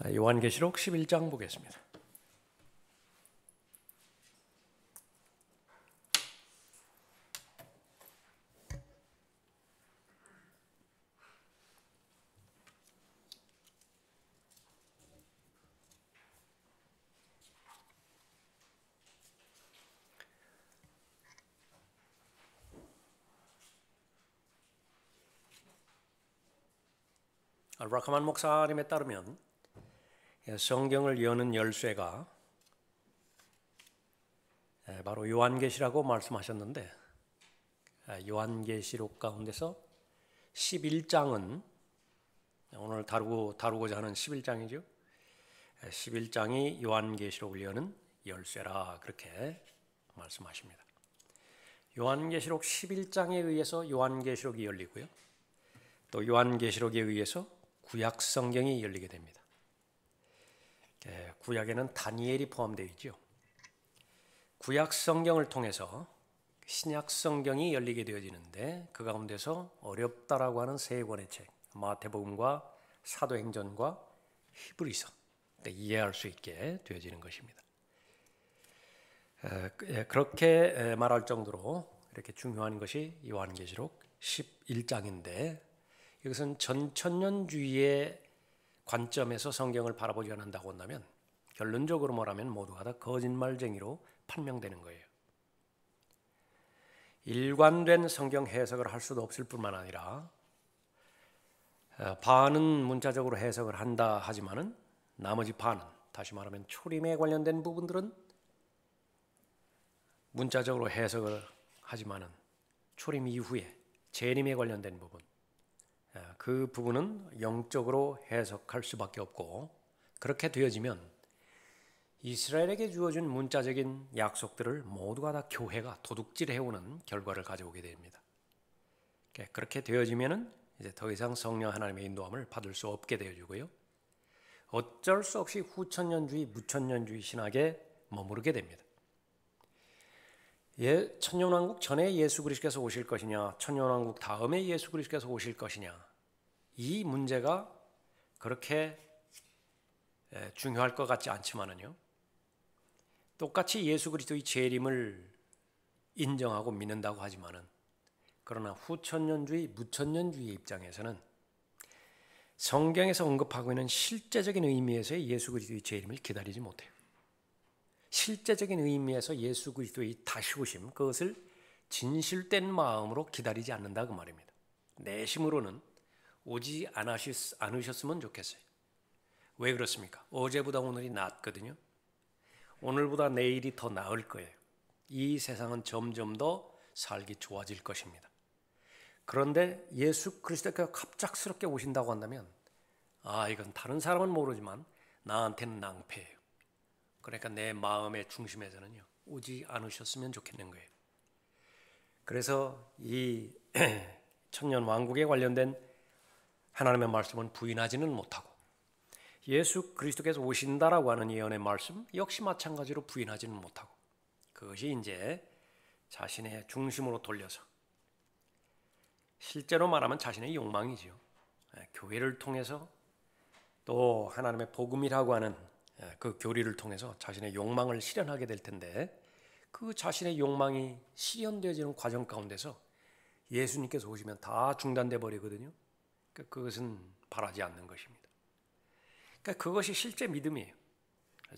요한계시록 11장 보겠습니다. 라카만 목사님에 따르면 성경을 여는 열쇠가 바로 요한계시라고 말씀하셨는데, 요한계시록 가운데서 11장은 오늘 다루고자 하는 11장이죠. 11장이 요한계시록을 여는 열쇠라 그렇게 말씀하십니다. 요한계시록 11장에 의해서 요한계시록이 열리고요, 또 요한계시록에 의해서 구약 성경이 열리게 됩니다. 구약에는 다니엘이 포함되어 있죠. 구약 성경을 통해서 신약 성경이 열리게 되어지는데, 그 가운데서 어렵다라고 하는 세 권의 책, 마태복음과 사도행전과 히브리서, 이해할 수 있게 되어지는 것입니다. 그렇게 말할 정도로 이렇게 중요한 것이 요한계시록 11장인데, 이것은 전천년주의의 관점에서 성경을 바라보지 않는다고 한다면, 결론적으로 말하면 모두가 다 거짓말쟁이로 판명되는 거예요. 일관된 성경 해석을 할 수도 없을 뿐만 아니라, 반은 문자적으로 해석을 한다 하지만은 나머지 반은, 다시 말하면 초림에 관련된 부분들은 문자적으로 해석을 하지만은 초림 이후에 재림에 관련된 부분, 그 부분은 영적으로 해석할 수밖에 없고, 그렇게 되어지면 이스라엘에게 주어진 문자적인 약속들을 모두가 다 교회가 도둑질해오는 결과를 가져오게 됩니다. 그렇게 되어지면은 이제 더 이상 성령 하나님의 인도함을 받을 수 없게 되어지고요, 어쩔 수 없이 후천년주의, 무천년주의 신학에 머무르게 됩니다. 천년왕국 전에 예수 그리스도께서 오실 것이냐, 천년왕국 다음에 예수 그리스도께서 오실 것이냐, 이 문제가 그렇게 중요할 것 같지 않지만은요, 똑같이 예수 그리스도의 재림을 인정하고 믿는다고 하지만은, 그러나 후천년주의, 무천년주의 입장에서는 성경에서 언급하고 있는 실제적인 의미에서의 예수 그리스도의 재림을 기다리지 못해요. 실제적인 의미에서 예수 그리스도의 다시 오심, 그것을 진실된 마음으로 기다리지 않는다 그 말입니다. 내심으로는 오지 않으셨으면 좋겠어요. 왜 그렇습니까? 어제보다 오늘이 낫거든요. 오늘보다 내일이 더 나을 거예요. 이 세상은 점점 더 살기 좋아질 것입니다. 그런데 예수 그리스도가 갑작스럽게 오신다고 한다면, 이건 다른 사람은 모르지만 나한테는 낭패예요. 그러니까 내 마음의 중심에서는요, 오지 않으셨으면 좋겠는 거예요. 그래서 이 천년 왕국에 관련된 하나님의 말씀은 부인하지는 못하고, 예수 그리스도께서 오신다라고 하는 예언의 말씀 역시 마찬가지로 부인하지는 못하고, 그것이 이제 자신의 중심으로 돌려서, 실제로 말하면 자신의 욕망이지요. 교회를 통해서, 또 하나님의 복음이라고 하는 그 교리를 통해서 자신의 욕망을 실현하게 될 텐데, 그 자신의 욕망이 실현되어지는 과정 가운데서 예수님께서 오시면 다 중단돼 버리거든요. 그것은 바라지 않는 것입니다. 그것이 실제 믿음이에요.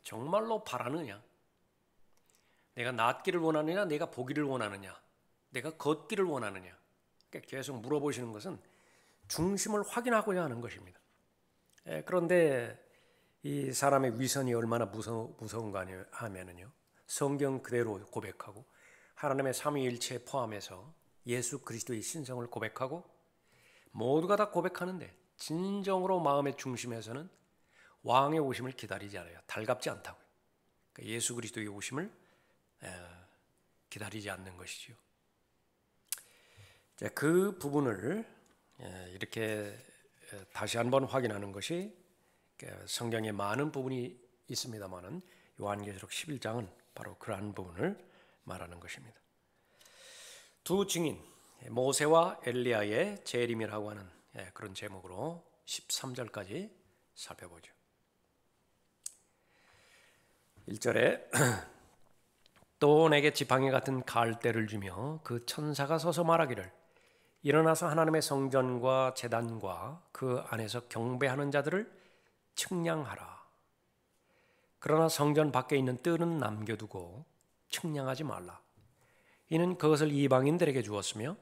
정말로 바라느냐, 내가 낫기를 원하느냐, 내가 보기를 원하느냐, 내가 걷기를 원하느냐, 계속 물어보시는 것은 중심을 확인하고자 하는 것입니다. 그런데 이 사람의 위선이 얼마나 무서운가 하면은요, 성경 그대로 고백하고 하나님의 삼위일체 포함해서 예수 그리스도의 신성을 고백하고 모두가 다 고백하는데, 진정으로 마음의 중심에서는 왕의 오심을 기다리지 않아요. 달갑지 않다고요. 예수 그리스도의 오심을 기다리지 않는 것이죠. 그 부분을 이렇게 다시 한번 확인하는 것이, 성경에 많은 부분이 있습니다만은 요한계시록 11장은 바로 그러한 부분을 말하는 것입니다. 두 증인 모세와 엘리야의 재림이라고 하는 그런 제목으로 13절까지 살펴보죠. 1절에 또 내게 지팡이 같은 갈대를 주며 그 천사가 서서 말하기를 일어나서 하나님의 성전과 제단과 그 안에서 경배하는 자들을 측량하라. 그러나 성전 밖에 있는 뜰은 남겨두고 측량하지 말라. 이는 그것을 이방인들에게 주었으며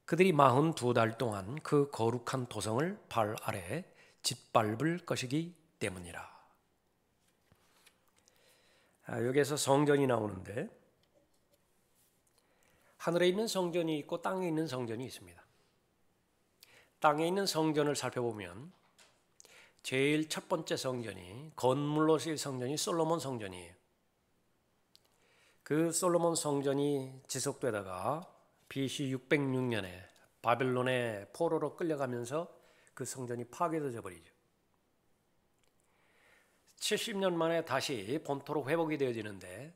그들이 42달 동안 그 거룩한 도성을 발 아래 짓밟을 것이기 때문이라. 여기에서 성전이 나오는데 하늘에 있는 성전이 있고 땅에 있는 성전이 있습니다. 땅에 있는 성전을 살펴보면 제일 첫 번째 성전이 건물로서의 성전이 솔로몬 성전이에요. 그 솔로몬 성전이 지속되다가 BC 606년에 바벨론의 포로로 끌려가면서 그 성전이 파괴되어 버리죠. 70년 만에 다시 본토로 회복이 되어지는데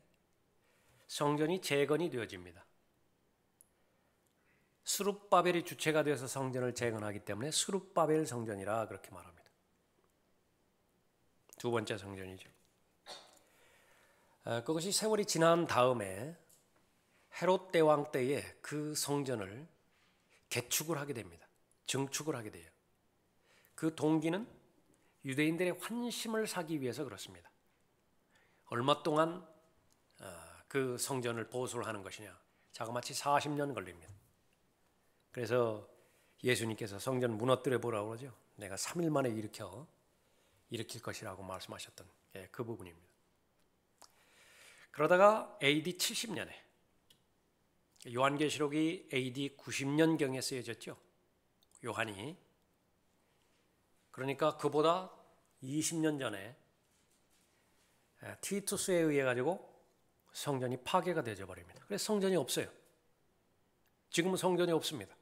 성전이 재건이 되어집니다. 스룹바벨이 주체가 되어서 성전을 재건하기 때문에 스룹바벨 성전이라 그렇게 말합니다. 두 번째 성전이죠. 그것이 세월이 지난 다음에 헤롯 대왕 때에 그 성전을 개축을 하게 됩니다. 증축을 하게 돼요. 그 동기는 유대인들의 환심을 사기 위해서 그렇습니다. 얼마 동안 그 성전을 보수를 하는 것이냐? 자그마치 40년 걸립니다. 그래서 예수님께서 성전 무너뜨려 보라고 그러죠. 내가 3일 만에 일으킬 것이라고 말씀하셨던 그 부분입니다. 그러다가 AD 70년에 요한계시록이 AD 90년경에 쓰여졌죠. 요한이. 그러니까 그보다 20년 전에 티투스에 의해 가지고 성전이 파괴가 되어 버립니다. 그래서 성전이 없어요. 지금은 성전이 없습니다.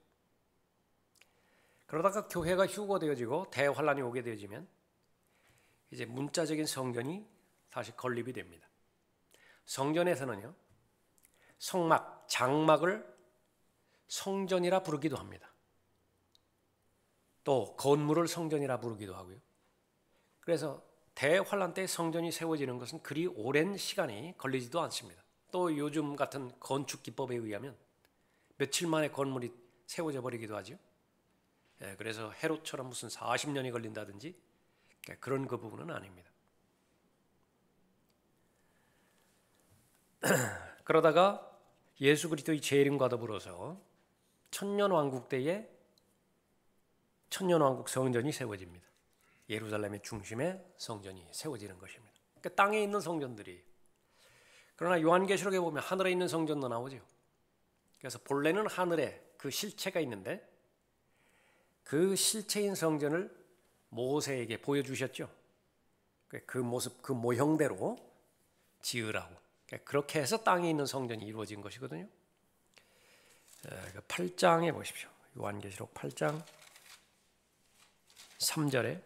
그러다가 교회가 휴거되어지고 대환란이 오게 되어지면 이제 문자적인 성전이 다시 건립이 됩니다. 성전에서는요, 성막, 장막을 성전이라 부르기도 합니다. 또 건물을 성전이라 부르기도 하고요. 그래서 대환란 때 성전이 세워지는 것은 그리 오랜 시간이 걸리지도 않습니다. 또 요즘 같은 건축 기법에 의하면 며칠 만에 건물이 세워져 버리기도 하죠. 그래서 헤롯처럼 무슨 40년이 걸린다든지 그런 그 부분은 아닙니다. 그러다가 예수 그리스도의 재림과 더불어서 천년왕국 때에 천년왕국 성전이 세워집니다. 예루살렘의 중심에 성전이 세워지는 것입니다. 그러니까 땅에 있는 성전들이. 그러나 요한계시록에 보면 하늘에 있는 성전도 나오죠. 그래서 본래는 하늘에 그 실체가 있는데 그 실체인 성전을 모세에게 보여주셨죠. 그 모습, 그 모형대로 지으라고. 그렇게 해서 땅에 있는 성전이 이루어진 것이거든요. 8장에 보십시오. 요한계시록 8장 3절에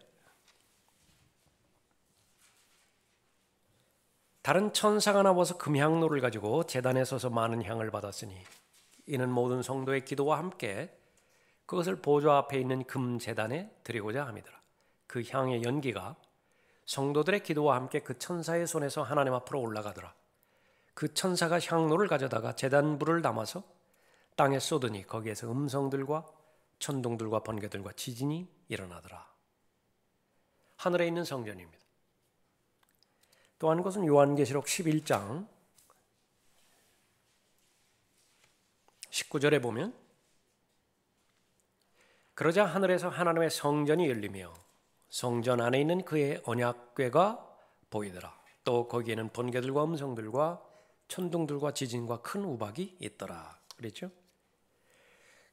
다른 천사가 나와서 금향로를 가지고 제단에 서서 많은 향을 받았으니 이는 모든 성도의 기도와 함께 그것을 보좌 앞에 있는 금 제단에 드리고자 함이더라. 그 향의 연기가 성도들의 기도와 함께 그 천사의 손에서 하나님 앞으로 올라가더라. 그 천사가 향로를 가져다가 제단 불을 담아서 땅에 쏟으니 거기에서 음성들과 천둥들과 번개들과 지진이 일어나더라. 하늘에 있는 성전입니다. 또한 그것은 요한계시록 11장 19절에 보면 그러자 하늘에서 하나님의 성전이 열리며 성전 안에 있는 그의 언약궤가 보이더라. 또 거기에는 번개들과 음성들과 천둥들과 지진과 큰 우박이 있더라. 그랬죠?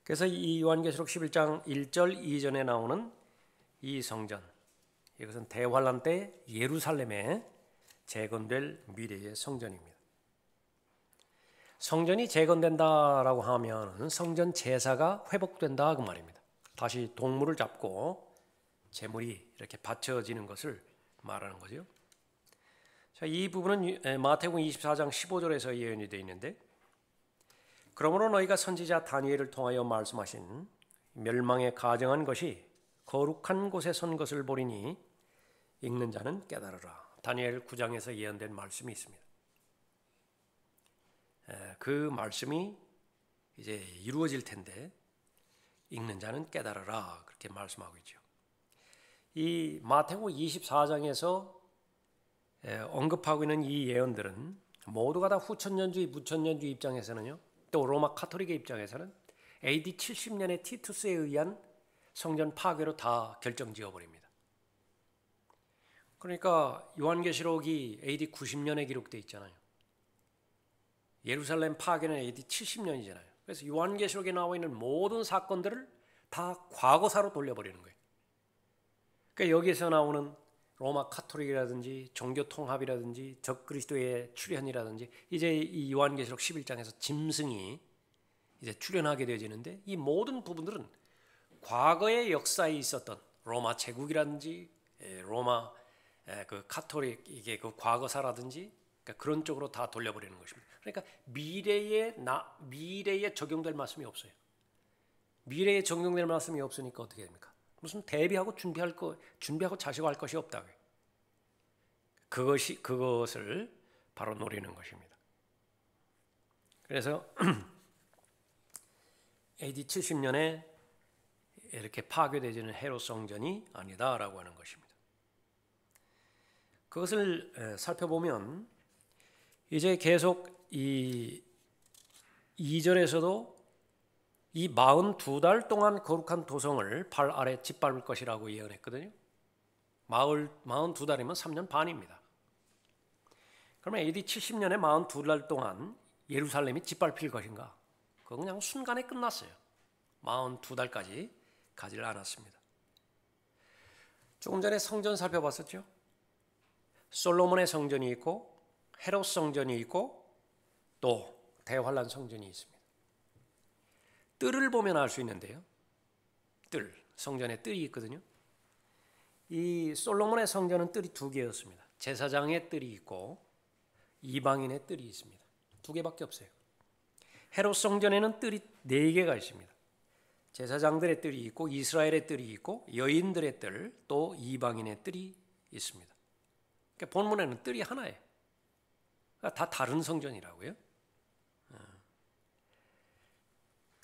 그래서 이 요한계시록 11장 1절 2절에 나오는 이 성전, 이것은 대환란 때 예루살렘에 재건될 미래의 성전입니다. 성전이 재건된다라고 하면 성전 제사가 회복된다 그 말입니다. 다시 동물을 잡고 제물이 이렇게 바쳐지는 것을 말하는 거죠. 자, 이 부분은 마태복음 24장 15절에서 예언이 되어 있는데 그러므로 너희가 선지자 다니엘을 통하여 말씀하신 멸망에 가정한 것이 거룩한 곳에 선 것을 보리니 읽는 자는 깨달으라. 다니엘 9장에서 예언된 말씀이 있습니다. 그 말씀이 이제 이루어질 텐데 읽는 자는 깨달으라 그렇게 말씀하고 있죠. 이 마태복음 24장에서 언급하고 있는 이 예언들은 모두가 다 후천년주의, 무천년주의 입장에서는요, 또 로마 카톨릭의 입장에서는 AD 70년에 티투스에 의한 성전 파괴로 다 결정지어 버립니다. 그러니까 요한계시록이 AD 90년에 기록되어 있잖아요. 예루살렘 파괴는 AD 70년이잖아요. 그래서 요한계시록에 나와 있는 모든 사건들을 다 과거사로 돌려버리는 거예요. 그러니까 여기에서 나오는 로마 카톨릭이라든지 종교 통합이라든지 적그리스도의 출현이라든지 이제 이 요한계시록 11장에서 짐승이 이제 출현하게 되어지는데 이 모든 부분들은 과거의 역사에 있었던 로마 제국이라든지 로마 그 카톨릭 이게 그 과거사라든지 그러니까 그런 쪽으로 다 돌려버리는 것입니다. 그러니까 미래에 적용될 말씀이 없어요. 미래에 적용될 말씀이 없으니까 어떻게 됩니까? 무슨 대비하고 준비하고 자식할 것이 없다고요. 그것을 바로 노리는 것입니다. 그래서 AD 70년에 이렇게 파괴되지는 헤롯 성전이 아니다라고 하는 것입니다. 그것을 살펴보면 이제 계속 이 2절에서도 이 42달 동안 거룩한 도성을 발 아래 짓밟을 것이라고 예언했거든요. 42달이면 3년 반입니다. 그러면 AD 70년에 42달 동안 예루살렘이 짓밟힐 것인가? 그건 그냥 순간에 끝났어요. 42달까지 가지를 않았습니다. 조금 전에 성전 살펴봤었죠. 솔로몬의 성전이 있고 헤롯 성전이 있고 또 대환란 성전이 있습니다. 뜰을 보면 알 수 있는데요. 성전에 뜰이 있거든요. 이 솔로몬의 성전은 뜰이 2개였습니다. 제사장의 뜰이 있고 이방인의 뜰이 있습니다. 2개밖에 없어요. 헤롯 성전에는 뜰이 4개가 있습니다. 제사장들의 뜰이 있고 이스라엘의 뜰이 있고 여인들의 뜰, 또 이방인의 뜰이 있습니다. 그러니까 본문에는 뜰이 하나예요. 그러니까 다 다른 성전이라고요.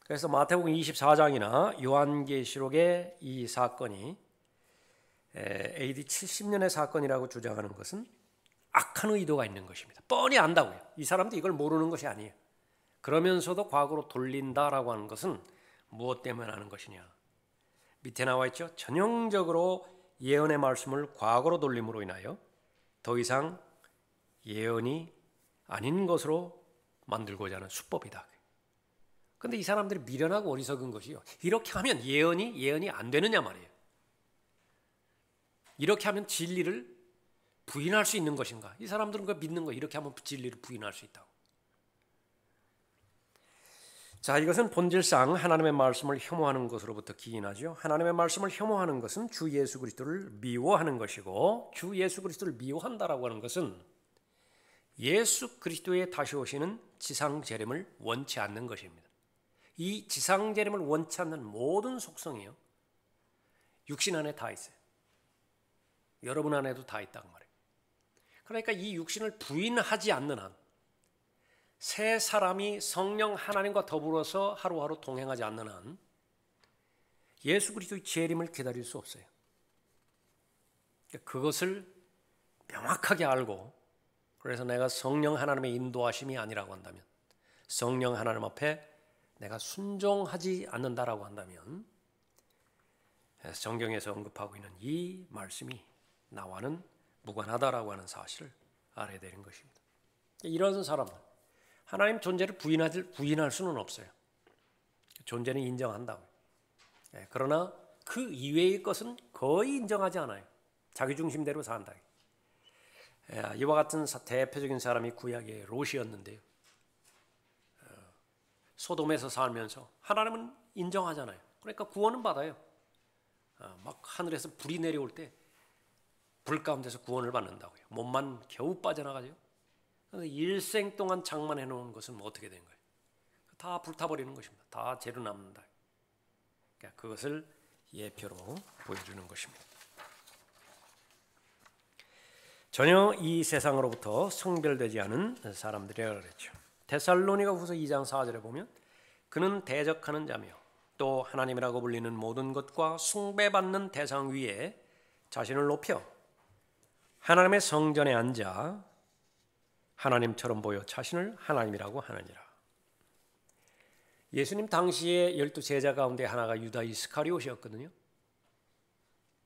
그래서 마태복음 24장이나 요한계시록의 이 사건이 AD 70년의 사건이라고 주장하는 것은 악한 의도가 있는 것입니다. 뻔히 안다고요. 이 사람도 이걸 모르는 것이 아니에요. 그러면서도 과거로 돌린다라고 하는 것은 무엇 때문에 하는 것이냐. 밑에 나와 있죠. 전형적으로 예언의 말씀을 과거로 돌림으로 인하여 더 이상 예언이 아닌 것으로 만들고자 하는 수법이다. 그런데 이 사람들이 미련하고 어리석은 것이요. 이렇게 하면 예언이 안 되느냐 말이에요. 이렇게 하면 진리를 부인할 수 있는 것인가? 이 사람들은 그 믿는 거 이렇게 하면 진리를 부인할 수 있다고. 자, 이것은 본질상 하나님의 말씀을 혐오하는 것으로부터 기인하죠. 하나님의 말씀을 혐오하는 것은 주 예수 그리스도를 미워하는 것이고 주 예수 그리스도를 미워한다라고 하는 것은 예수 그리스도의 다시 오시는 지상 재림을 원치 않는 것입니다. 이 지상 재림을 원치 않는 모든 속성이요. 육신 안에 다 있어요. 여러분 안에도 다 있다고 말해요. 그러니까 이 육신을 부인하지 않는 한, 새 사람이 성령 하나님과 더불어서 하루하루 동행하지 않는 한 예수 그리스도의 재림을 기다릴 수 없어요. 그것을 명확하게 알고 그래서 내가 성령 하나님의 인도하심이 아니라고 한다면, 성령 하나님 앞에 내가 순종하지 않는다라고 한다면 성경에서 언급하고 있는 이 말씀이 나와는 무관하다라고 하는 사실을 알아야 되는 것입니다. 이런 사람은 하나님 존재를 부인할 수는 없어요. 존재는 인정한다고. 그러나 그 이외의 것은 거의 인정하지 않아요. 자기중심대로 산다. 이와 같은 대표적인 사람이 구약의 롯이었는데요. 소돔에서 살면서 하나님은 인정하잖아요. 그러니까 구원은 받아요. 막 하늘에서 불이 내려올 때 불 가운데서 구원을 받는다고요. 몸만 겨우 빠져나가죠. 그런데 일생 동안 장만해 놓은 것은 어떻게 된 거예요? 다 불타버리는 것입니다. 다 재로 남는다. 그러니까 그것을 예표로 보여주는 것입니다. 전혀 이 세상으로부터 성별되지 않은 사람들이라 그랬죠. 데살로니가후서 2장 4절에 보면 그는 대적하는 자며 또 하나님이라고 불리는 모든 것과 숭배받는 대상 위에 자신을 높여 하나님의 성전에 앉아 하나님처럼 보여 자신을 하나님이라고 하느니라. 예수님 당시에 12제자 가운데 하나가 유다 이스카리옷이었거든요.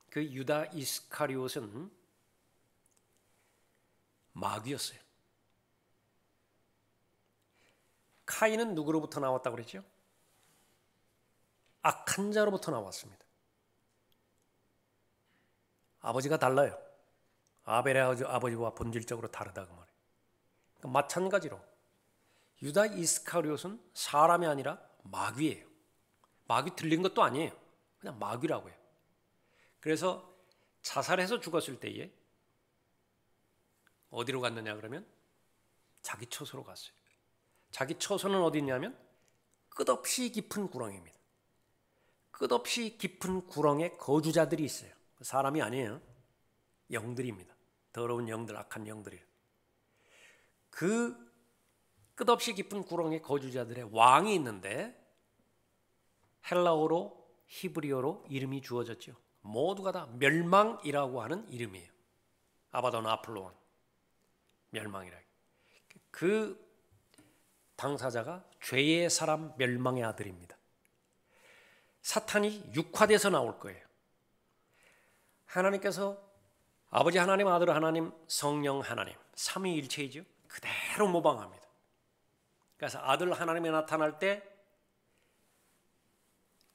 그 유다 이스카리옷은 마귀였어요. 카인은 누구로부터 나왔다고 그랬죠? 악한 자로부터 나왔습니다. 아버지가 달라요. 아벨의 아버지와 본질적으로 다르다 그 말이에요. 그러니까 마찬가지로 유다 이스카리옷은 사람이 아니라 마귀예요. 마귀 들린 것도 아니에요. 그냥 마귀라고 해요. 그래서 자살해서 죽었을 때에 어디로 갔느냐 그러면 자기 처소로 갔어요. 자기 처소는 어디 있냐면 끝없이 깊은 구렁입니다. 끝없이 깊은 구렁에 거주자들이 있어요. 사람이 아니에요. 영들입니다. 더러운 영들, 악한 영들이에요. 그 끝없이 깊은 구렁에 거주자들의 왕이 있는데 헬라어로 히브리어로 이름이 주어졌죠. 모두가 다 멸망이라고 하는 이름이에요. 아바돈 아플로온 멸망이라. 그 당사자가 죄의 사람 멸망의 아들입니다. 사탄이 육화돼서 나올 거예요. 하나님께서 아버지 하나님, 아들 하나님, 성령 하나님 삼위일체이죠. 그대로 모방합니다. 그래서 아들 하나님이 나타날 때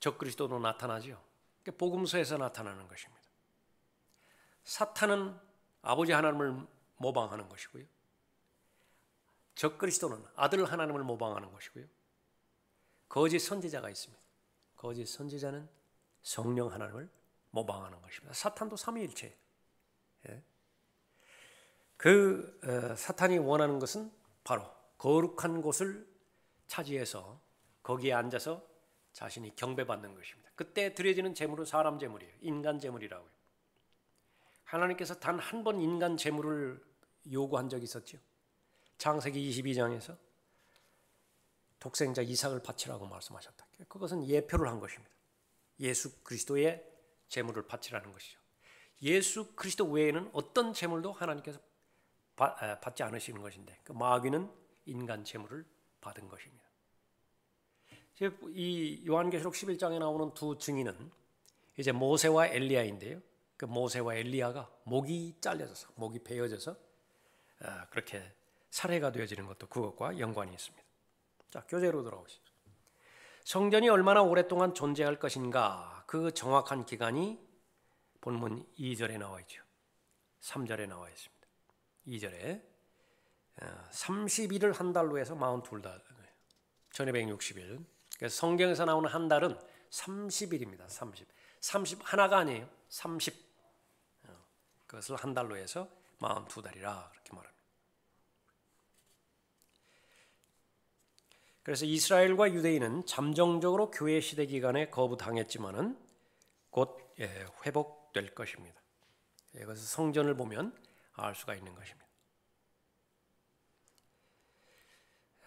적그리스도도 나타나죠. 복음서에서 나타나는 것입니다. 사탄은 아버지 하나님을 모방하는 것이고요. 적그리스도는 아들 하나님을 모방하는 것이고요. 거짓 선지자가 있습니다. 거짓 선지자는 성령 하나님을 모방하는 것입니다. 사탄도 삼위일체예요. 사탄이 원하는 것은 바로 거룩한 곳을 차지해서 거기에 앉아서 자신이 경배받는 것입니다. 그때 드려지는 제물은 사람 제물이에요. 인간 제물이라고요. 하나님께서 단 한 번 인간 제물을 요구한 적이 있었죠. 창세기 22장에서 독생자 이삭을 바치라고 말씀하셨다. 그것은 예표를 한 것입니다. 예수 그리스도의 제물을 바치라는 것이죠. 예수 그리스도 외에는 어떤 제물도 하나님께서 받지 않으시는 것인데 그 마귀는 인간 제물을 받은 것입니다. 이 요한계시록 11장에 나오는 두 증인은 이제 모세와 엘리야인데요. 그 모세와 엘리야가 목이 잘려져서 목이 베어져서 그렇게 살해가 되어지는 것도 그것과 연관이 있습니다. 자, 교재로 돌아오시죠. 성전이 얼마나 오랫동안 존재할 것인가 그 정확한 기간이 본문 2절에 나와 있죠. 3절에 나와 있습니다. 2절에 30일을 한 달로 해서 42달 1260일. 그래서 성경에서 나오는 한 달은 30일입니다. 30 하나가 아니에요. 30 그것을 한 달로 해서 42달이라 그렇게 말합니다. 그래서 이스라엘과 유대인은 잠정적으로 교회 시대 기간에 거부당했지만은 곧 회복될 것입니다. 이것을 성전을 보면 알 수가 있는 것입니다.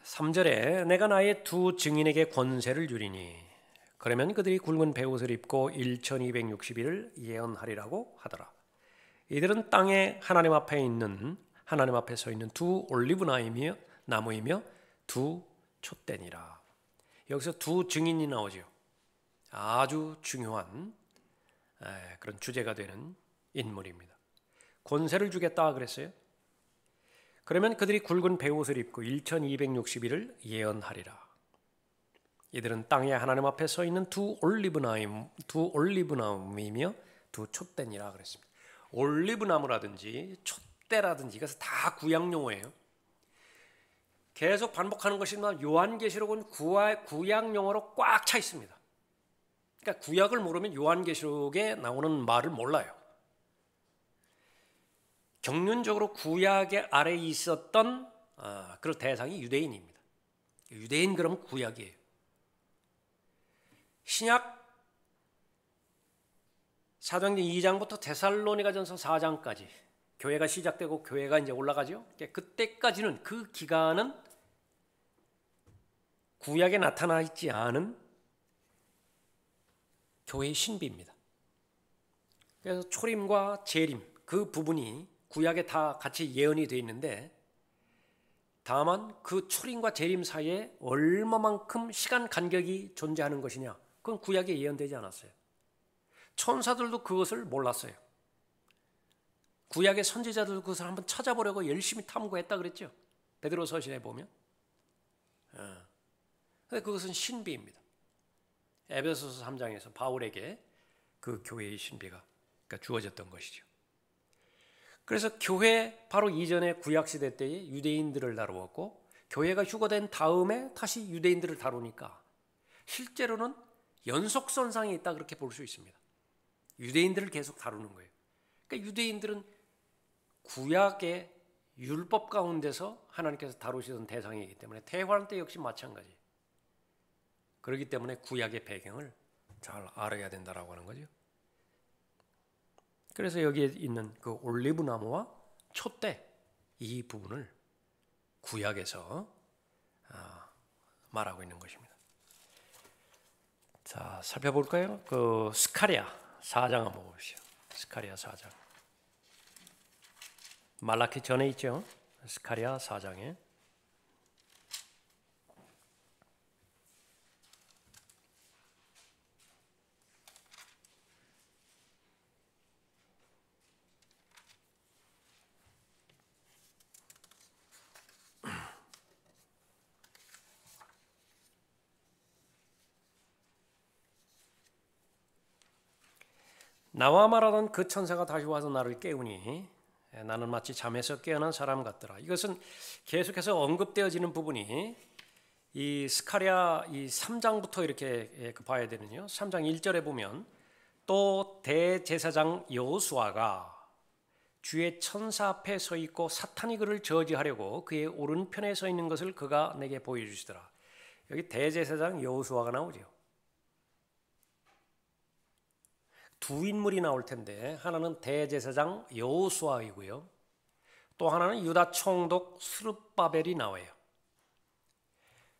3절에 내가 나의 두 증인에게 권세를 주리니 그러면 그들이 굵은 베옷을 입고 1260일을 예언하리라고 하더라. 이들은 땅에 하나님 앞에 서 있는 두 올리브 나무이며 두 촛대니라. 여기서 두 증인이 나오죠. 아주 중요한 그런 주제가 되는 인물입니다. 권세를 주겠다 그랬어요. 그러면 그들이 굵은 베옷을 입고 1260일을 예언하리라. 이들은 땅에 하나님 앞에 서 있는 두 올리브나무이며 두 촛대니라 그랬습니다. 올리브나무라든지 촛대라든지 이것은 다 구약 용어예요. 계속 반복하는 것이지만 요한계시록은 구약 용어로 꽉 차 있습니다. 그러니까 구약을 모르면 요한계시록에 나오는 말을 몰라요. 경륜적으로 구약의 아래에 있었던 그런 대상이 유대인입니다. 유대인 그러면 구약이에요. 신약 사도행전 2장부터 데살로니가전서 4장까지 교회가 시작되고 교회가 이제 올라가죠. 그때까지는 그 기간은 구약에 나타나 있지 않은 교회의 신비입니다. 그래서 초림과 재림 그 부분이 구약에 다 같이 예언이 되어 있는데 다만 그 초림과 재림 사이에 얼마만큼 시간 간격이 존재하는 것이냐 그건 구약에 예언되지 않았어요. 천사들도 그것을 몰랐어요. 구약의 선지자들도 그것을 한번 찾아보려고 열심히 탐구했다 그랬죠. 베드로 서신에 보면. 근데 그것은 신비입니다. 에베소서 3장에서 바울에게 그 교회의 신비가 주어졌던 것이죠. 그래서 교회 바로 이전에 구약시대 때에 유대인들을 다루었고 교회가 휴거된 다음에 다시 유대인들을 다루니까 실제로는 연속선상에 있다 그렇게 볼 수 있습니다. 유대인들을 계속 다루는 거예요. 그러니까 유대인들은 구약의 율법 가운데서 하나님께서 다루시던 대상이기 때문에 대환 때 역시 마찬가지. 그렇기 때문에 구약의 배경을 잘 알아야 된다라고 하는 거죠. 그래서 여기에 있는 그 올리브 나무와 촛대 이 부분을 구약에서 말하고 있는 것입니다. 자, 살펴볼까요? 그 스가랴 4장 한번 보십시오. 스가랴 4장. 말라키 전에 있죠. 스가랴 4장에 나와 말하던 그 천사가 다시 와서 나를 깨우니 나는 마치 잠에서 깨어난 사람 같더라. 이것은 계속해서 언급되어지는 부분이 이 스가랴 이 3장부터 이렇게 봐야 되는요. 3장 1절에 보면 또 대제사장 여호수아가 주의 천사 앞에 서 있고 사탄이 그를 저지하려고 그의 오른편에 서 있는 것을 그가 내게 보여주시더라. 여기 대제사장 여호수아가 나오죠. 두 인물이 나올 텐데 하나는 대제사장 여호수아이고요. 또 하나는 유다 총독 스룹바벨이 나와요.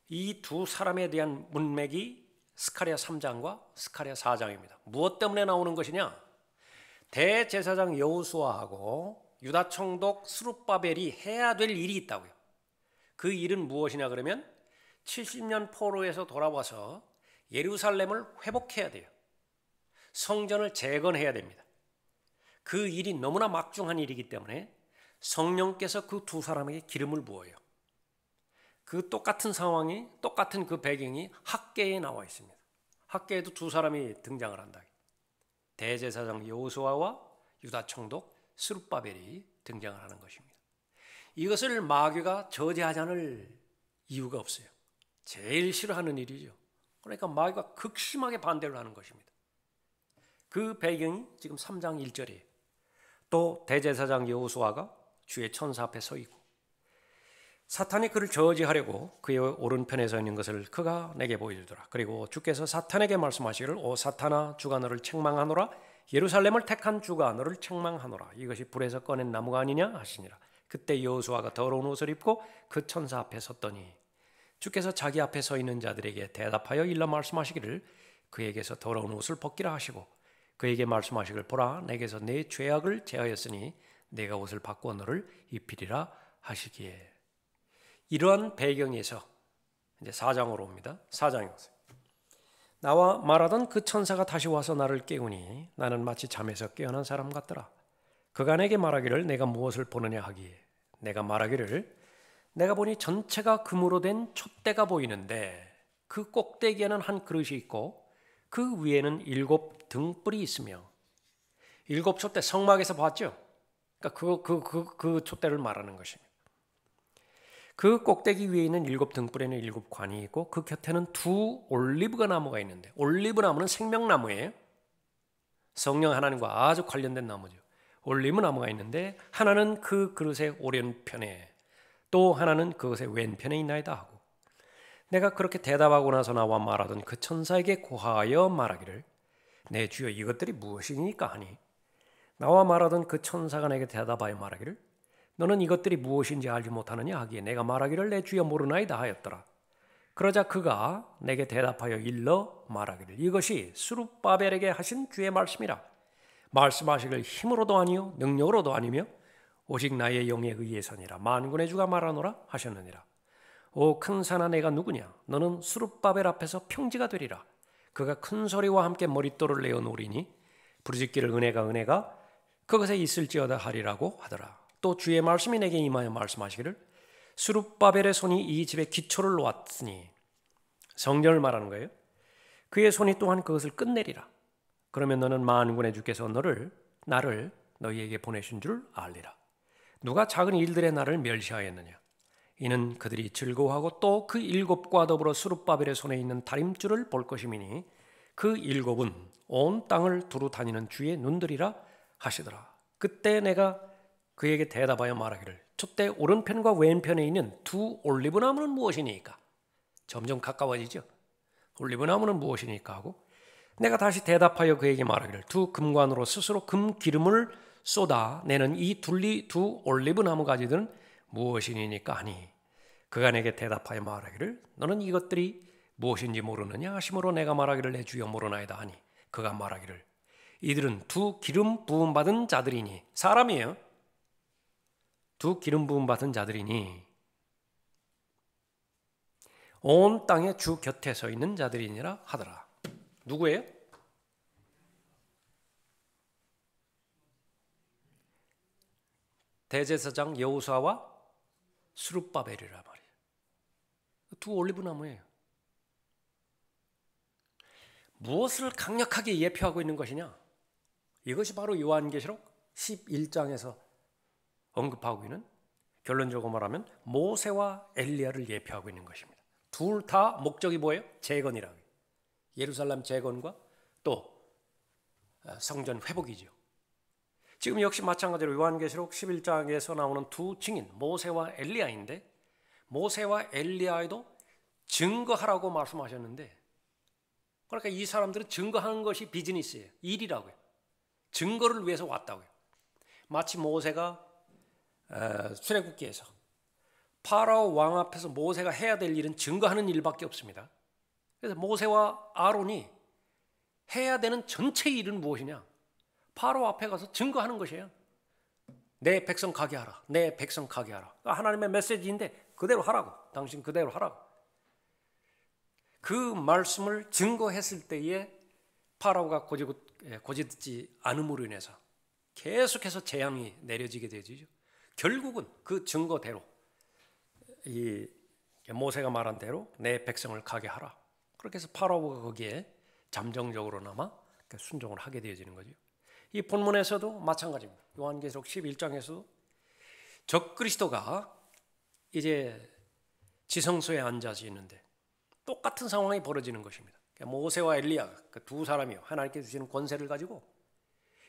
이 두 사람에 대한 문맥이 스가랴 3장과 스가랴 4장입니다. 무엇 때문에 나오는 것이냐? 대제사장 여호수아하고 유다 총독 스룹바벨이 해야 될 일이 있다고요. 그 일은 무엇이냐 그러면 70년 포로에서 돌아와서 예루살렘을 회복해야 돼요. 성전을 재건해야 됩니다. 그 일이 너무나 막중한 일이기 때문에 성령께서 그 두 사람에게 기름을 부어요. 그 똑같은 상황이 똑같은 그 배경이 학개에 나와 있습니다. 학개에도 두 사람이 등장을 한다. 대제사장 여호수아와 유다 총독 스룹바벨이 등장을 하는 것입니다. 이것을 마귀가 저지하지 않을 이유가 없어요. 제일 싫어하는 일이죠. 그러니까 마귀가 극심하게 반대를 하는 것입니다. 그 배경이 지금 3장 1절이에요. 또 대제사장 여호수아가 주의 천사 앞에 서 있고 사탄이 그를 저지하려고 그의 오른편에 서 있는 것을 그가 내게 보여주더라. 그리고 주께서 사탄에게 말씀하시기를 오 사탄아 주가 너를 책망하노라. 예루살렘을 택한 주가 너를 책망하노라. 이것이 불에서 꺼낸 나무가 아니냐 하시니라. 그때 여호수아가 더러운 옷을 입고 그 천사 앞에 섰더니 주께서 자기 앞에 서 있는 자들에게 대답하여 일러 말씀하시기를 그에게서 더러운 옷을 벗기라 하시고 그에게 말씀하시기를 보라 내게서 내 죄악을 제하였으니 내가 옷을 바꾸어 너를 입히리라 하시기에. 이러한 배경에서 이제 4장으로 옵니다. 4장에 오세요. 나와 말하던 그 천사가 다시 와서 나를 깨우니 나는 마치 잠에서 깨어난 사람 같더라. 그가 내게 말하기를 내가 무엇을 보느냐 하기에 내가 말하기를 내가 보니 전체가 금으로 된 촛대가 보이는데 그 꼭대기에는 한 그릇이 있고 그 위에는 7 등불이 있으며 7 촛대 성막에서 봤죠? 그러니까 그 촛대를 말하는 것입니다. 그 꼭대기 위에 있는 7 등불에는 7 관이 있고 그 곁에는 2 올리브가 나무가 있는데 올리브 나무는 생명나무예요. 성령 하나님과 아주 관련된 나무죠. 올리브 나무가 있는데 하나는 그 그릇의 오른편에 또 하나는 그것의 왼편에 있나이다 하고 내가 그렇게 대답하고 나서 나와 말하던 그 천사에게 고하여 말하기를 내 주여 이것들이 무엇이니까 하니 나와 말하던 그 천사가 내게 대답하여 말하기를 너는 이것들이 무엇인지 알지 못하느냐 하기에 내가 말하기를 내 주여 모르나이다 하였더라. 그러자 그가 내게 대답하여 일러 말하기를 이것이 스룹바벨에게 하신 주의 말씀이라. 말씀하시길 힘으로도 아니요 능력으로도 아니며 오직 나의 영에 의해서니라. 만군의 주가 말하노라 하셨느니라. 오 큰 산아 내가 누구냐? 너는 스룹바벨 앞에서 평지가 되리라. 그가 큰 소리와 함께 머릿돌을 내어 놓으리니 부르짖기를 은혜가 그것에 있을지어다 하리라고 하더라. 또 주의 말씀이 내게 임하여 말씀하시기를 스룹바벨의 손이 이 집에 기초를 놓았으니 성전을 말하는 거예요. 그의 손이 또한 그것을 끝내리라. 그러면 너는 만군의 주께서 나를 너희에게 보내신 줄 알리라. 누가 작은 일들의 나를 멸시하였느냐? 이는 그들이 즐거워하고 또 그 일곱과 더불어 스룹바벨의 손에 있는 다림줄을 볼 것이미니 그 일곱은 온 땅을 두루 다니는 주의 눈들이라 하시더라. 그때 내가 그에게 대답하여 말하기를 촛대 오른편과 왼편에 있는 두 올리브나무는 무엇이니까? 점점 가까워지죠. 올리브나무는 무엇이니까 하고 내가 다시 대답하여 그에게 말하기를 두 금관으로 스스로 금 기름을 쏟아 내는 이 두 올리브나무 가지들은 무엇이니까 하니 그가 내게 대답하여 말하기를 너는 이것들이 무엇인지 모르느냐 하심으로 내가 말하기를 내 주여 모르나이다 하니 그가 말하기를 이들은 두 기름 부음 받은 자들이니 사람이에요. 두 기름 부음 받은 자들이니 온 땅의 주 곁에 서 있는 자들이니라 하더라. 누구예요? 대제사장 여호수아와 스룹바벨이라 말이에요. 두 올리브나무예요. 무엇을 강력하게 예표하고 있는 것이냐? 이것이 바로 요한계시록 11장에서 언급하고 있는 결론적으로 말하면 모세와 엘리야를 예표하고 있는 것입니다. 둘 다 목적이 뭐예요? 재건이라고. 예루살렘 재건과 또 성전 회복이죠. 지금 역시 마찬가지로 요한계시록 11장에서 나오는 두 증인 모세와 엘리야인데 모세와 엘리야에도 증거하라고 말씀하셨는데 그러니까 이 사람들은 증거하는 것이 비즈니스예요. 일이라고요. 증거를 위해서 왔다고요. 마치 모세가 출애굽기에서 파라오 왕 앞에서 모세가 해야 될 일은 증거하는 일밖에 없습니다. 그래서 모세와 아론이 해야 되는 전체 일은 무엇이냐? 파라오 앞에 가서 증거하는 것이에요. 내 백성 가게 하라. 내 백성 가게 하라. 하나님의 메시지인데 그대로 하라고. 당신 그대로 하라고. 그 말씀을 증거했을 때에 파라오가 고집듣지 않음으로 인해서 계속해서 재앙이 내려지게 되죠. 결국은 그 증거대로 이 모세가 말한 대로 내 백성을 가게 하라. 그렇게 해서 파라오가 거기에 잠정적으로나마 순종을 하게 되어지는 거죠. 이 본문에서도 마찬가지입니다. 요한계시록 11장에서 적그리스도가 이제 지성소에 앉아서 있는데 똑같은 상황이 벌어지는 것입니다. 모세와 엘리야 그 두 사람이요 하나님께 주시는 권세를 가지고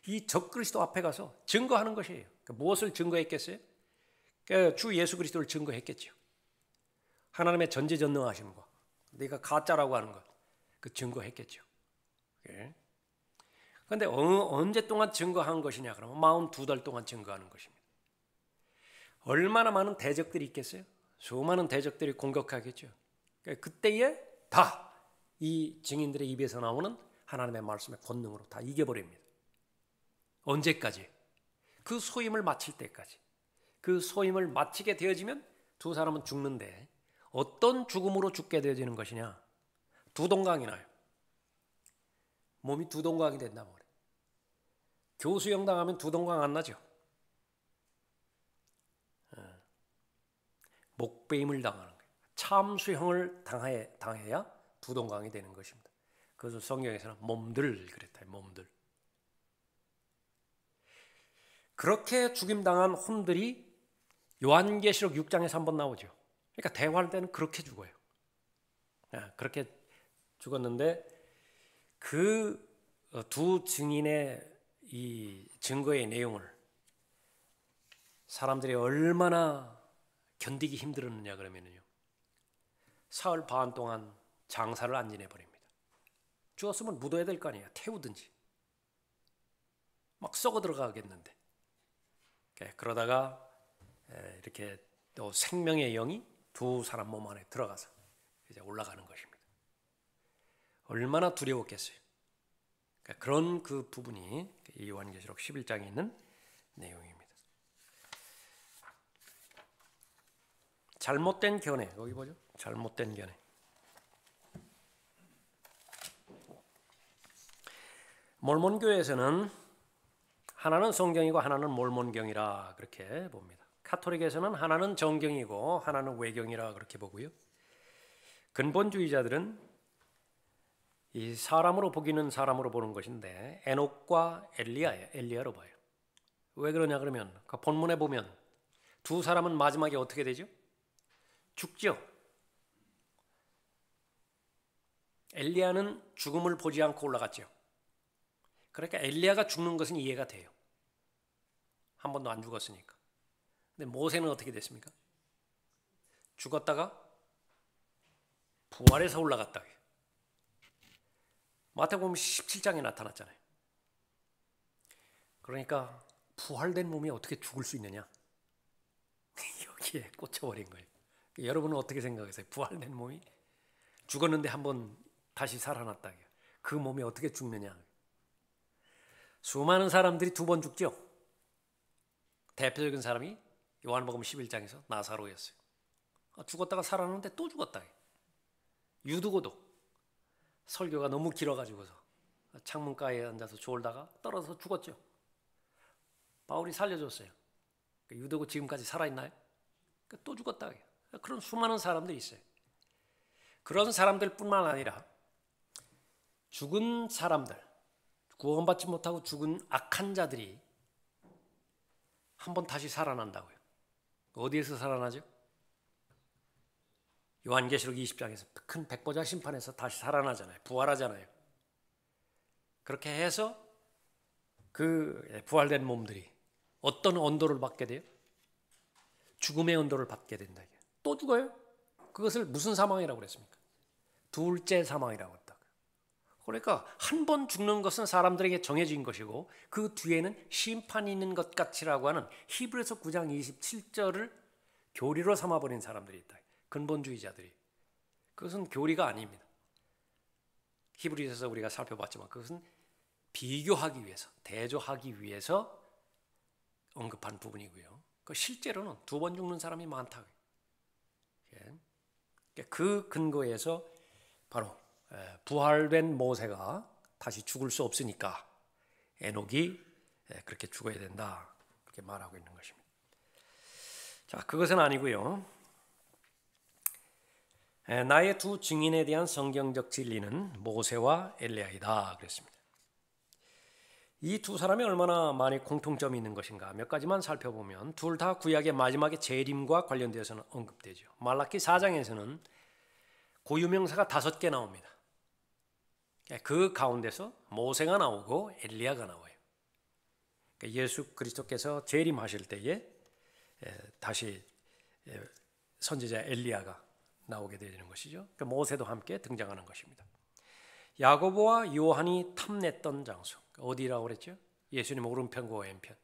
이 적그리스도 앞에 가서 증거하는 것이에요. 무엇을 증거했겠어요? 주 예수 그리스도를 증거했겠죠. 하나님의 전지전능하심과 네가 가짜라고 하는 것 그 증거했겠죠. 그런데 언제 동안 증거한 것이냐 그러면 42달 동안 증거하는 것입니다. 얼마나 많은 대적들이 있겠어요? 수많은 대적들이 공격하겠죠. 그때에 다 이 증인들의 입에서 나오는 하나님의 말씀의 권능으로 다 이겨버립니다. 언제까지? 그 소임을 마칠 때까지. 그 소임을 마치게 되어지면 두 사람은 죽는데 어떤 죽음으로 죽게 되어지는 것이냐? 두동강이 나요. 몸이 두동강이 된다고 그래요. 교수형 당하면 두동강 안 나죠. 목배임을 당하는 거예요. 참수형을 당해야 두동강이 되는 것입니다. 그래서 성경에서는 몸들 그랬다. 몸들. 그렇게 죽임당한 혼들이 요한계시록 6장에서 한번 나오죠. 그러니까 대화할 때는 그렇게 죽어요. 그렇게 죽었는데 그 두 증인의 이 증거의 내용을 사람들이 얼마나 견디기 힘들었느냐 그러면요. 사흘 반 동안 장사를 안 지내버립니다. 죽었으면 묻어야 될 거 아니에요. 태우든지. 막 썩어 들어가겠는데. 그러다가 이렇게 또 생명의 영이 두 사람 몸 안에 들어가서 이제 올라가는 것입니다. 얼마나 두려웠겠어요. 그런 그 부분이 요한계시록 11장에 있는 내용입니다. 잘못된 견해, 거기 보죠. 잘못된 견해. 몰몬교에서는 하나는 성경이고 하나는 몰몬경이라 그렇게 봅니다. 카톨릭에서는 하나는 정경이고 하나는 외경이라 그렇게 보고요. 근본주의자들은 이 사람으로 보기는 사람으로 보는 것인데 에녹과 엘리야예요. 엘리야로 봐요. 왜 그러냐 그러면 그 본문에 보면 두 사람은 마지막에 어떻게 되죠? 죽죠. 엘리야는 죽음을 보지 않고 올라갔죠. 그러니까 엘리야가 죽는 것은 이해가 돼요. 한 번도 안 죽었으니까. 근데 모세는 어떻게 됐습니까? 죽었다가 부활해서 올라갔다. 마태복음 17장에 나타났잖아요. 그러니까 부활된 몸이 어떻게 죽을 수 있느냐? 여기에 꽂혀버린 거예요. 여러분은 어떻게 생각하세요? 부활된 몸이 죽었는데 한번 다시 살아났다. 그 몸이 어떻게 죽느냐? 수많은 사람들이 두 번 죽죠. 대표적인 사람이 요한복음 11장에서 나사로였어요. 죽었다가 살아났는데 또 죽었다. 유두고도 설교가 너무 길어가지고서 창문가에 앉아서 졸다가 떨어져서 죽었죠. 바울이 살려줬어요. 유두고 지금까지 살아있나요? 또 죽었다. 그런 수많은 사람들이 있어요. 그런 사람들뿐만 아니라 죽은 사람들, 구원받지 못하고 죽은 악한 자들이 한번 다시 살아난다고요. 어디에서 살아나죠? 요한계시록 20장에서 큰 백보자 심판에서 다시 살아나잖아요. 부활하잖아요. 그렇게 해서 그 부활된 몸들이 어떤 언도를 받게 돼요? 죽음의 언도를 받게 된다. 또 죽어요? 그것을 무슨 사망이라고 그랬습니까? 둘째 사망이라고 했다. 그러니까 한 번 죽는 것은 사람들에게 정해진 것이고 그 뒤에는 심판이 있는 것 같이라고 하는 히브리서 9장 27절을 교리로 삼아버린 사람들이 있다. 근본주의자들이. 그것은 교리가 아닙니다. 히브리서에서 우리가 살펴봤지만 그것은 비교하기 위해서, 대조하기 위해서 언급한 부분이고요. 실제로는 두 번 죽는 사람이 많다. 그 근거에서 바로 부활된 모세가 다시 죽을 수 없으니까 에녹이 그렇게 죽어야 된다. 그렇게 말하고 있는 것입니다. 자, 그것은 아니고요. 나의 두 증인에 대한 성경적 진리는 모세와 엘리야이다 그랬습니다. 이 두 사람이 얼마나 많이 공통점이 있는 것인가 몇 가지만 살펴보면 둘 다 구약의 마지막에 재림과 관련되어서는 언급되죠. 말라키 4장에서는 고유명사가 5개 나옵니다. 그 가운데서 모세가 나오고 엘리야가 나와요. 예수 그리스도께서 재림하실 때에 다시 선지자 엘리야가 나오게 되는 것이죠. 모세도 함께 등장하는 것입니다. 야고보와 요한이 탐냈던 장소 어디라고 그랬죠? 예수님 오른편과 왼편.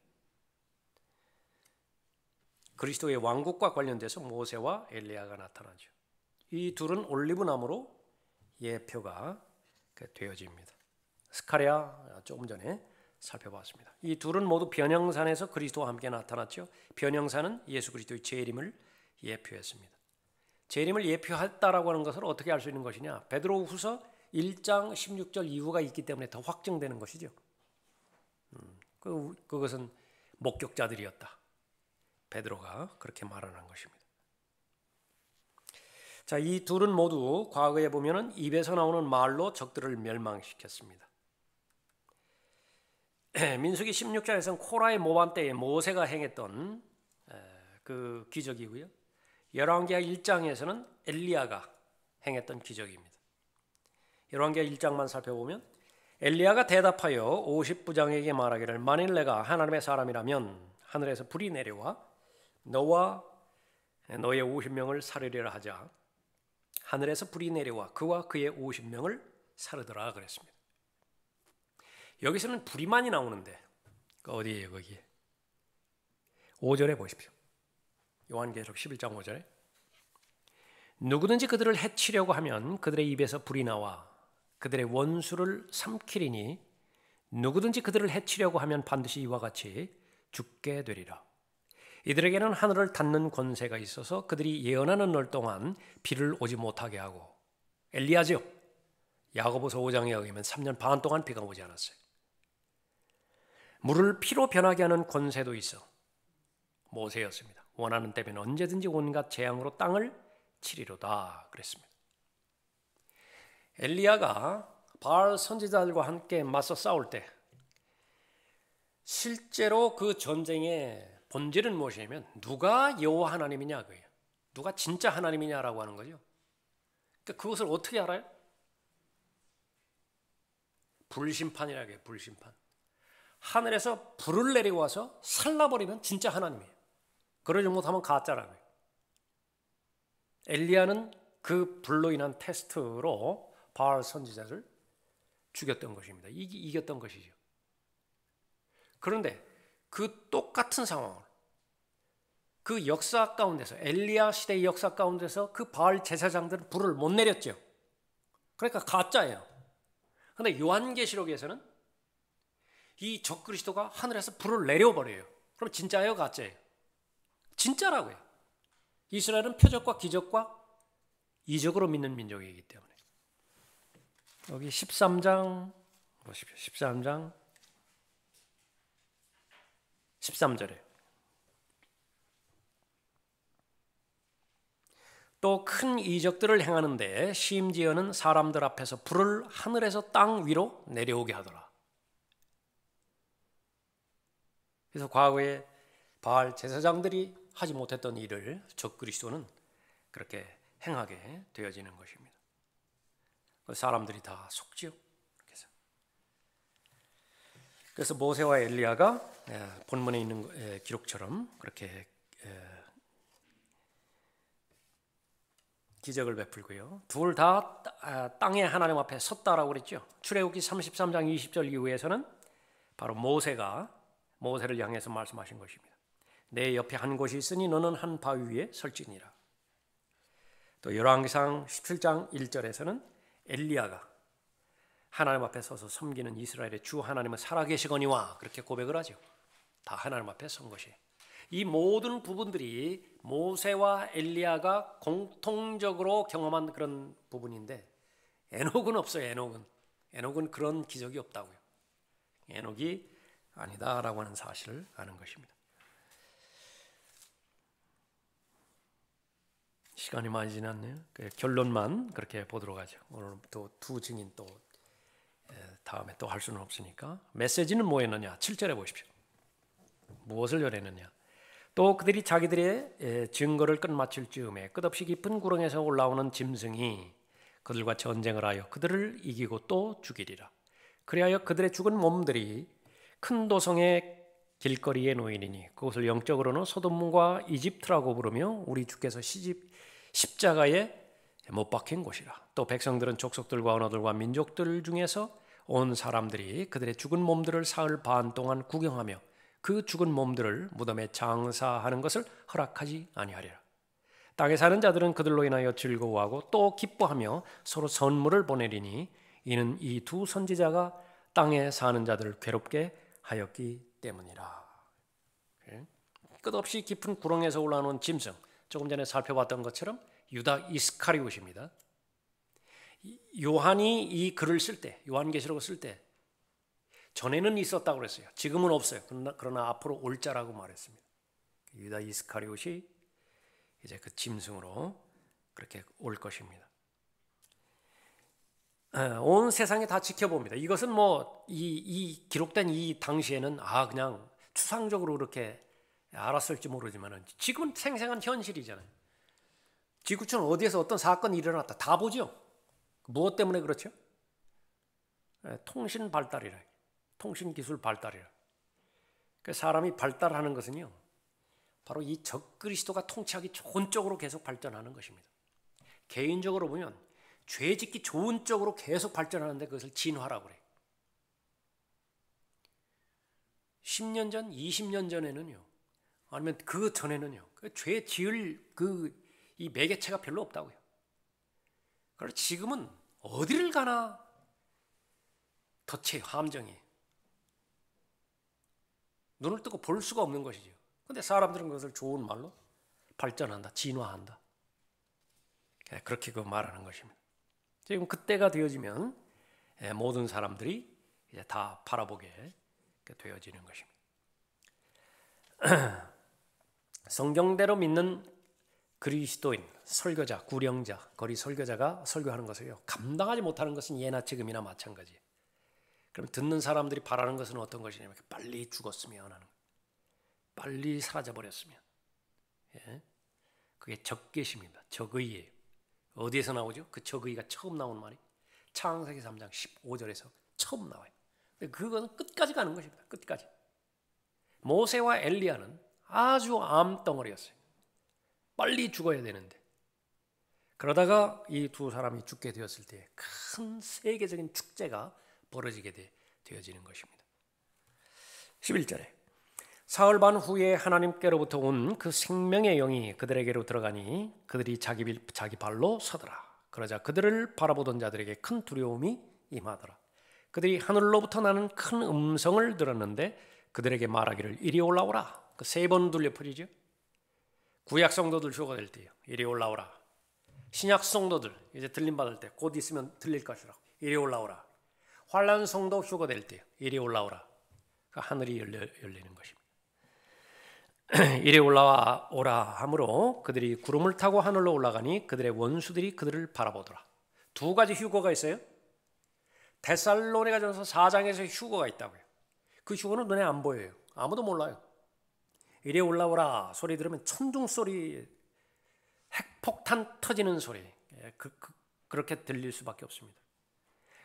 그리스도의 왕국과 관련돼서 모세와 엘리야가 나타나죠. 이 둘은 올리브나무로 예표가 되어집니다. 스가랴 조금 전에 살펴봤습니다. 이 둘은 모두 변형산에서 그리스도와 함께 나타났죠. 변형산은 예수 그리스도의 재림을 예표했습니다. 재림을 예표했다라고 하는 것을 어떻게 알 수 있는 것이냐? 베드로후서 1장 16절 이후가 있기 때문에 더 확증되는 것이죠. 그것은 목격자들이었다. 베드로가 그렇게 말하는 것입니다. 자, 이 둘은 모두 과거에 보면은 입에서 나오는 말로 적들을 멸망시켰습니다. 민수기 16장에서는 코라의 모반 때에 모세가 행했던 그 기적이고요. 열왕기하 1장에서는 엘리야가 행했던 기적입니다. 열왕기하 1장만 살펴보면 엘리야가 대답하여 50부장에게 말하기를 만일 내가 하나님의 사람이라면 하늘에서 불이 내려와 너와 너의 50명을 살으리라 하자 하늘에서 불이 내려와 그와 그의 50명을 사르더라 그랬습니다. 여기서는 불이 많이 나오는데 어디에요 거기? 5절에 보십시오. 요한계시록 11장 5절에 누구든지 그들을 해치려고 하면 그들의 입에서 불이 나와 그들의 원수를 삼키리니 누구든지 그들을 해치려고 하면 반드시 이와 같이 죽게 되리라. 이들에게는 하늘을 닫는 권세가 있어서 그들이 예언하는 날 동안 비를 오지 못하게 하고 엘리야죠. 야고보서 5장에 의하면 3년 반 동안 비가 오지 않았어요. 물을 피로 변하게 하는 권세도 있어 모세였습니다. 원하는 때면 언제든지 온갖 재앙으로 땅을 치리로다 그랬습니다. 엘리야가 바알 선지자들과 함께 맞서 싸울 때 실제로 그 전쟁의 본질은 무엇이냐면 누가 여호와 하나님이냐 그예요. 누가 진짜 하나님이냐라고 하는 거죠. 그러니까 그것을 어떻게 알아요? 불심판이라고 해요. 불심판. 하늘에서 불을 내려와서 살라버리면 진짜 하나님이에요. 그러지 못하면 가짜라고요. 엘리야는 그 불로 인한 테스트로 바알 선지자를 죽였던 것입니다. 이겼던 것이죠. 그런데 그 똑같은 상황을 그 역사 가운데서 엘리야 시대의 역사 가운데서 그 바알 제사장들은 불을 못 내렸죠. 그러니까 가짜예요. 그런데 요한계시록에서는 이 적그리스도가 하늘에서 불을 내려버려요. 그럼 진짜예요, 가짜예요? 진짜라고요. 이스라엘은 표적과 기적과 이적으로 믿는 민족이기 때문에. 여기 13장 보십시오. 13장 13절에 또 큰 이적들을 행하는데 심지어는 사람들 앞에서 불을 하늘에서 땅 위로 내려오게 하더라. 그래서 과거에 바알 제사장들이 하지 못했던 일을 적그리스도는 그렇게 행하게 되어지는 것입니다. 사람들이 다 속지요. 그래서 모세와 엘리야가 본문에 있는 기록처럼 그렇게 기적을 베풀고요. 둘 다 땅의 하나님 앞에 섰다라고 그랬죠. 출애굽기 33장 20절 이후에서는 바로 모세를 향해서 말씀하신 것입니다. 내 옆에 한 곳이 있으니 너는 한 바위 위에 설지니라. 또 열왕기상 17장 1절에서는 엘리야가 하나님 앞에 서서 섬기는 이스라엘의 주 하나님은 살아계시거니와 그렇게 고백을 하죠. 다 하나님 앞에 선 것이에요. 이 모든 부분들이 모세와 엘리야가 공통적으로 경험한 그런 부분인데 에녹은 없어요. 에녹은 그런 기적이 없다고요. 에녹이 아니다라고 하는 사실을 아는 것입니다. 시간이 많이 지났네요. 결론만 그렇게 보도록 하죠. 오늘 또 두 증인 또 다음에 또 할 수는 없으니까. 메시지는 뭐였느냐? 7절에 보십시오. 무엇을 요랬느냐? 또 그들이 자기들의 증거를 끝마칠 즈음에 끝없이 깊은 구렁에서 올라오는 짐승이 그들과 전쟁을 하여 그들을 이기고 또 죽이리라. 그리하여 그들의 죽은 몸들이 큰 도성의 길거리에 놓이리니 그것을 영적으로는 소돔과 이집트라고 부르며 우리 주께서 십자가에 못 박힌 곳이라. 또 백성들은 족속들과 언어들과 민족들 중에서 온 사람들이 그들의 죽은 몸들을 사흘 반 동안 구경하며 그 죽은 몸들을 무덤에 장사하는 것을 허락하지 아니하리라. 땅에 사는 자들은 그들로 인하여 즐거워하고 또 기뻐하며 서로 선물을 보내리니 이는 이 두 선지자가 땅에 사는 자들을 괴롭게 하였기 때문이라. 끝없이 깊은 구렁에서 올라오는 짐승, 조금 전에 살펴봤던 것처럼 유다 이스카리옷입니다. 요한이 이 글을 쓸 때, 요한계시록을 쓸 때 전에는 있었다고 그랬어요. 지금은 없어요. 그러나 앞으로 올 자라고 말했습니다. 유다 이스카리옷이 이제 그 짐승으로 그렇게 올 것입니다. 온 세상이 다 지켜봅니다. 이것은 이 기록된 이 당시에는 그냥 추상적으로 그렇게 알았을지 모르지만 지금은 생생한 현실이잖아요. 지구촌 어디에서 어떤 사건이 일어났다 다 보죠. 무엇 때문에 그렇죠? 통신 발달이라, 통신 기술 발달이라. 사람이 발달하는 것은요, 바로 이 적그리스도가 통치하기 좋은 쪽으로 계속 발전하는 것입니다. 개인적으로 보면 죄 짓기 좋은 쪽으로 계속 발전하는데 그것을 진화라고 그래요. 10년 전, 20년 전에는요, 아니면 그 전에는요, 그 죄 지을 이 매개체가 별로 없다고요. 그래서 지금은 어디를 가나 덫에 함정이 눈을 뜨고 볼 수가 없는 것이죠. 그런데 사람들은 그것을 좋은 말로 발전한다, 진화한다. 그렇게 말하는 것입니다. 지금 그때가 되어지면 모든 사람들이 이제 다 바라보게 되어지는 것입니다. 성경대로 믿는 그리스도인, 설교자, 구령자, 거리 설교자가 설교하는 것을요, 감당하지 못하는 것은 예나 지금이나 마찬가지예요. 그럼 듣는 사람들이 바라는 것은 어떤 것이냐면 빨리 죽었으면 하는 거예요. 빨리 사라져버렸으면. 예? 그게 적개심입니다. 적의예요. 어디에서 나오죠? 그 적의가 처음 나오는 말이 창세기 3장 15절에서 처음 나와요. 근데 그것은 끝까지 가는 것입니다. 끝까지. 모세와 엘리야는 아주 암덩어리였어요. 빨리 죽어야 되는데. 그러다가 이 두 사람이 죽게 되었을 때 큰 세계적인 축제가 벌어지게 되어지는 것입니다. 11절에 사흘 반 후에 하나님께로부터 온 그 생명의 영이 그들에게로 들어가니 그들이 자기 발로 서더라. 그러자 그들을 바라보던 자들에게 큰 두려움이 임하더라. 그들이 하늘로부터 나는 큰 음성을 들었는데 그들에게 말하기를 이리 올라오라. 그 세 번 돌려풀이죠. 구약 성도들 휴가 될 때요, 이리 올라오라. 신약 성도들 이제 들림 받을 때 곧 있으면 들릴 것이라고, 이리 올라오라. 환난 성도 휴가 될 때요, 이리 올라오라. 그 하늘이 열리는 것입니다. 이리 올라오라 하므로 그들이 구름을 타고 하늘로 올라가니 그들의 원수들이 그들을 바라보더라. 두 가지 휴거가 있어요. 데살로니가전서 4장에서 휴거가 있다고요. 그 휴거는 눈에 안 보여요. 아무도 몰라요. 이리 올라오라 소리 들으면 천둥 소리, 핵폭탄 터지는 소리, 그렇게 들릴 수밖에 없습니다.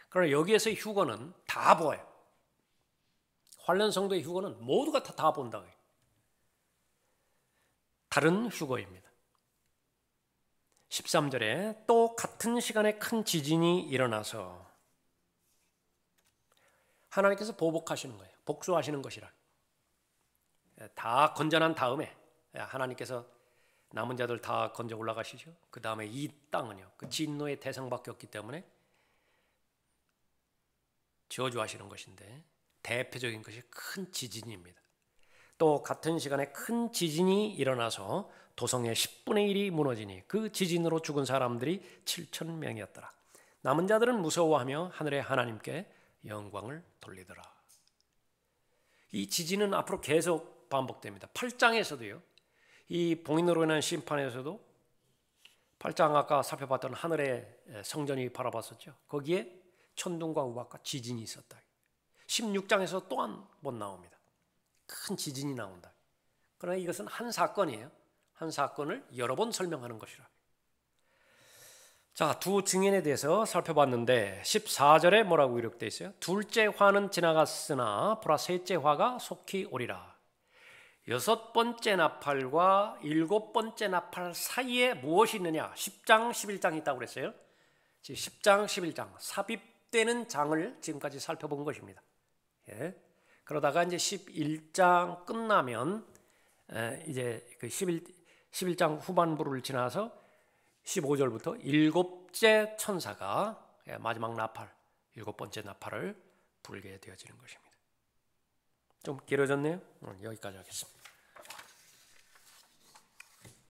그러나 여기에서의 휴거는 다 보아요. 환난 성도의 휴거는 모두가 다 본다고요. 다른 휴거입니다. 13절에 또 같은 시간에 큰 지진이 일어나서 하나님께서 보복하시는 거예요. 복수하시는 것이라. 다 건져난 다음에 하나님께서 남은 자들 다 건져 올라가시죠. 그 다음에 이 땅은요, 그 진노의 대상밖에 없기 때문에 저주하시는 것인데 대표적인 것이 큰 지진입니다. 또 같은 시간에 큰 지진이 일어나서 도성의 10분의 1이 무너지니 그 지진으로 죽은 사람들이 7,000명이었더라. 남은 자들은 무서워하며 하늘의 하나님께 영광을 돌리더라. 이 지진은 앞으로 계속 반복됩니다. 8장에서도요. 이 봉인으로 인한 심판에서도 8장 아까 살펴봤던 하늘의 성전이 바라봤었죠. 거기에 천둥과 우박과 지진이 있었다. 16장에서 또 한 번 나옵니다. 큰 지진이 나온다. 그러나 이것은 한 사건이에요. 한 사건을 여러 번 설명하는 것이라. 자, 두 증인에 대해서 살펴봤는데 14절에 뭐라고 기록되어 있어요? 둘째 화는 지나갔으나 보라 셋째 화가 속히 오리라. 여섯 번째 나팔과 일곱 번째 나팔 사이에 무엇이 있느냐? 10장, 11장이 있다고 그랬어요. 10장, 11장 삽입되는 장을 지금까지 살펴본 것입니다. 예. 그러다가 이제 11장 끝나면 이제 그 11장 후반부를 지나서 15절부터 일곱째 천사가 마지막 나팔, 일곱 번째 나팔을 불게 되어지는 것입니다. 좀 길어졌네요. 여기까지 하겠습니다.